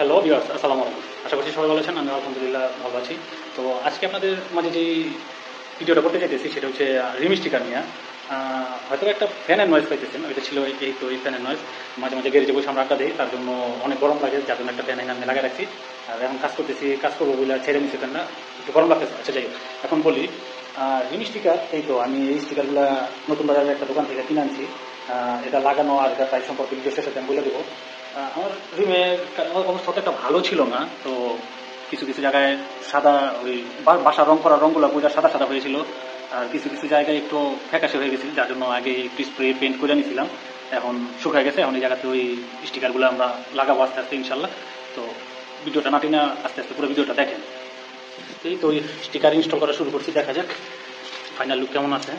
Hello viewers, আসসালামু আলাইকুম। আশা করছি সবাই ভালো আছেন। আমি আলহামদুলিল্লাহ ভালো আছি। তো আজকে আপনাদের মাঝে যেই ভিডিওটা করতে চাইতেছি সেটা হচ্ছে রিম স্টিকার নিয়ে। হয়তো একটা ফ্যানের নয়েজ পাইতেছেন, ওইটা ছিল এই ফ্যানের নয়েজ। মাঝে মাঝে গ্যারেজে বসে আমরা আড্ডা দিই, তার জন্য অনেক গরম লাগে, যার জন্য একটা ফ্যান এনে আমি লাগিয়ে রাখছি। আর এখন কাজ করবো বলে ছেড়ে নিচ্ছি ফ্যানটা, একটু গরম লাগতেছে। আচ্ছা যাই হোক, এখন বলি রিম স্টিকার। এই তো আমি এই স্টিকারগুলো নতুন বাজারের একটা দোকান থেকে কিনে আনছি। এটা লাগানো আর এটা প্রাইস সম্পর্কে ভিডিও শেষে আমি বলে দেবো। আমার রিমের অবস্থা একটা ভালো ছিল না, তো কিছু কিছু জায়গায় সাদা ওই বাসা রং করা রঙগুলো পুরো সাদা সাদা হয়েছিল, আর কিছু কিছু জায়গায় একটু ফ্যাকাশে হয়ে গেছিল, যার জন্য আগে একটু স্প্রে পেন্ট করে নিয়েছিলাম। এখন শুকায় গেছে, এখন এই জায়গাতে ওই স্টিকারগুলো আমরা লাগাবো আস্তে আস্তে ইনশাল্লাহ। তো ভিডিওটা না টেনে আস্তে আস্তে পুরো ভিডিওটা দেখেন। এই তো ওই স্টিকার ইনস্টল করা শুরু করছি, দেখা যাক ফাইনাল লুক কেমন আছে।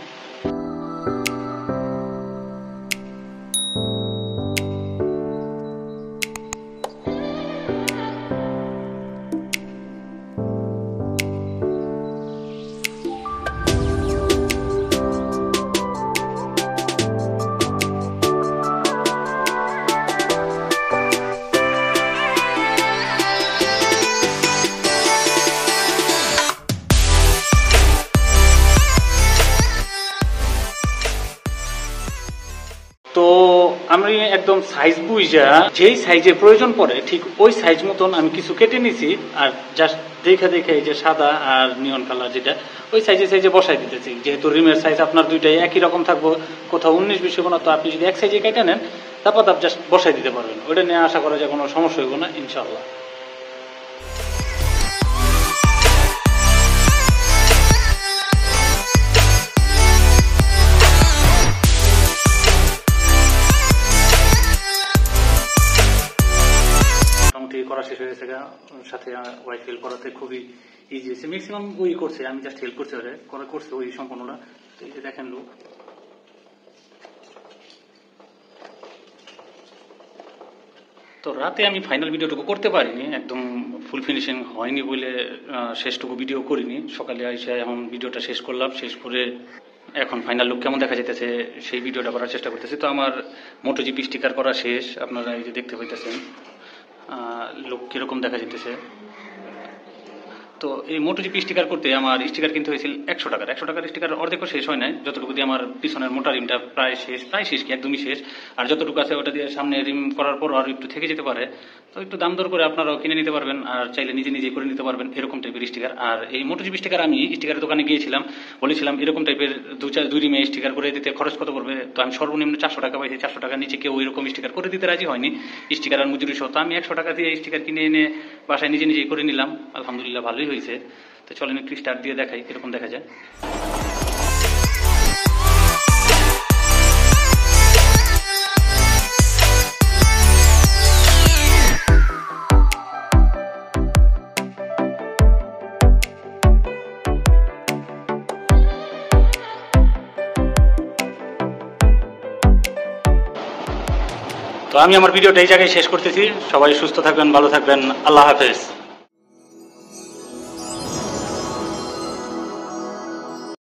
তো আমি একদম সাইজ বুঝা যেই সাইজের প্রয়োজন পড়ে ঠিক ওই সাইজ মতন আমি কিছু কেটে নিছি, আর জাস্ট দেখে দেখে এই যে সাদা আর নিয়ন কালার যেটা ওই সাইজে বসাই দিতেছি। যেহেতু রিমের সাইজ আপনার দুইটাই একই রকম থাকবো, কোথাও 19-20 হবে না, তো আপনি যদি এক সাইজে কেটে নেন তারপর আপনি জাস্ট বসাই দিতে পারবেন। ওইটা নিয়ে আশা করা যায় কোনো সমস্যা হইব না ইনশাল্লাহ। করা শেষ হয়ে গেছে, সাথে ওয়াইট ফিল করাতে খুবই ইজি হয়েছে। ম্যাক্সিমাম ওই করছে, আমি জাস্ট হেল্প করছি, করছে ওই সম্পূর্ণটা। তো এই যে দেখেন লোক, তো রাতে আমি ফাইনাল ভিডিওটুকু করতে পারিনি, একদম ফুল ফিনিশিং হয়নি বলে শেষটুকু ভিডিও করিনি। সকালে এসে এখন ভিডিওটা শেষ করলাম, শেষ করে এখন ফাইনাল লুক কেমন দেখা যেতেছে সেই ভিডিওটা করার চেষ্টা করতেছি। তো আমার মোটোজিপি স্টিকার করা শেষ, আপনারা এই যে দেখতে পাইতেছেন লুক কিরকম দেখা যেতেছে। তো এই মোটোজিপি স্টিকার করতে আমার স্টিকার কিনতে হয়েছিল 100 টাকার। 100 টাকার স্টিকার অর্ধেকও শেষ হয় নাই, যতটুকু দিয়ে আমার পিছনের মোটা রিমটা প্রায় শেষ কি একদমই শেষ। আর যতটুকু আছে ওটা দিয়ে সামনে রিম করার পর আর একটু থেকে যেতে পারে, তো একটু দাম দর করে আপনারাও কিনে নিতে পারবেন, আর চাইলে নিজে করে নিতে পারবেন এরকম টাইপের স্টিকার। আর এই মোটোজিপি স্টিকার আমি স্টিকারের দোকানে গিয়েছিলাম, বলেছিলাম এরকম টাইপের দুই রিমে স্টিকার করে দিতে খরচ কত করবে। তো আমি সর্বনিম্ন 400 টাকা পাইছি, 400 টাকার নিচে কেউ এরকম স্টিকার করে দিতে রাজি হয়নি, স্টিকার আর মজুরি সহ। তো আমি 100 টাকা দিয়ে স্টিকার কিনে এনে বাসায় নিজে করে নিলাম, আলহামদুলিল্লাহ ভালোই হয়েছে। তো চলেন একটু স্টার্ট দিয়ে দেখাই কিরকম দেখা যায়। তো আমি আমার ভিডিওটা এই জায়গায় শেষ করতেছি। সবাই সুস্থ থাকবেন, ভালো থাকবেন, আল্লাহ হাফেজ।